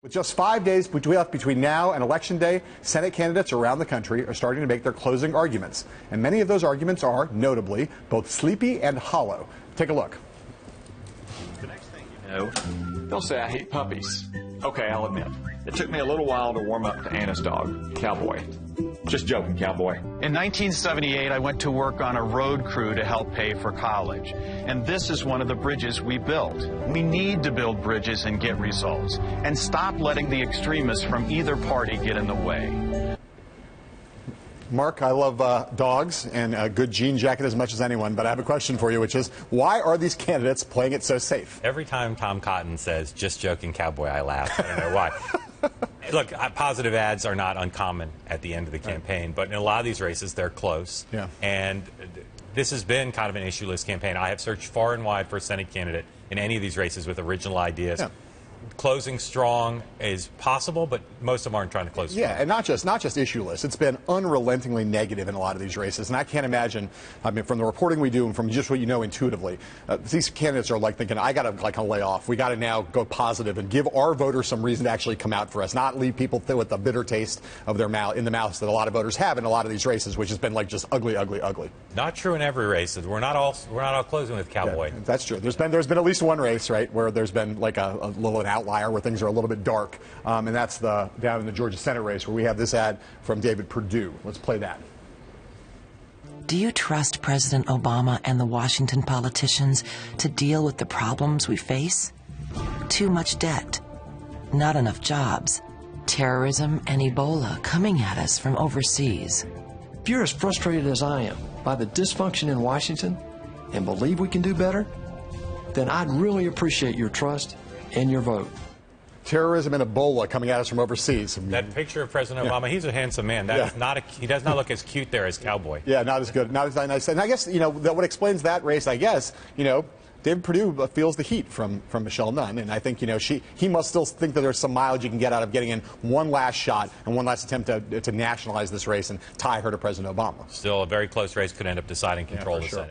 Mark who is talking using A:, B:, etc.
A: With just 5 days left between now and Election Day, Senate candidates around the country are starting to make their closing arguments. And many of those arguments are, notably, both sleepy and hollow. Take a look.
B: The next thing you know, they'll say, I hate puppies. Okay, I'll admit, it took me a little while to warm up to Anna's dog, Cowboy. Just joking, Cowboy.
C: In 1978, I went to work on a road crew to help pay for college. And this is one of the bridges we built. We need to build bridges and get results. And stop letting the extremists from either party get in the way.
A: Mark, I love dogs and a good jean jacket as much as anyone, but I have a question for you, which is, why are these candidates playing it so safe?
D: Every time Tom Cotton says, just joking, Cowboy, I laugh. I don't know why. Look, positive ads are not uncommon at the end of the campaign, but in a lot of these races, they're close.
A: Yeah.
D: And this has been kind of an issue-less campaign. I have searched far and wide for a Senate candidate in any of these races with original ideas. Yeah. Closing strong is possible, but most of them aren't trying to close strong.
A: Yeah, and not just issueless. It's been unrelentingly negative in a lot of these races, and I can't imagine. I mean, from the reporting we do and from just what you know intuitively, these candidates are like thinking, I got to lay off. We got to now go positive and give our voters some reason to actually come out for us, not leave people with the bitter taste of their mouth in the mouths that a lot of voters have in a lot of these races, which has been like just ugly, ugly, ugly.
D: Not true in every race. We're not all closing with Cowboy.
A: Yeah, that's true. There's been at least one race, right, where there's been like a little an outlier where things are a little bit dark, and that's down in the Georgia Senate race where we have this ad from David Perdue. Let's play that.
E: Do you trust President Obama and the Washington politicians to deal with the problems we face? Too much debt, not enough jobs, terrorism and Ebola coming at us from overseas.
F: If you're as frustrated as I am by the dysfunction in Washington and believe we can do better, then I'd really appreciate your trust and your vote.
A: Terrorism and Ebola coming at us from overseas.
D: That picture of President Obama, he's a handsome man. That is he does not look as cute there as Cowboy.
A: Yeah, not as good, not as nice. And I guess, what explains that race, I guess, David Perdue feels the heat from Michelle Nunn, and I think, he must still think that there's some mileage you can get out of getting in one last shot and one last attempt to nationalize this race and tie her to President Obama.
D: Still a very close race, could end up deciding control of the Senate.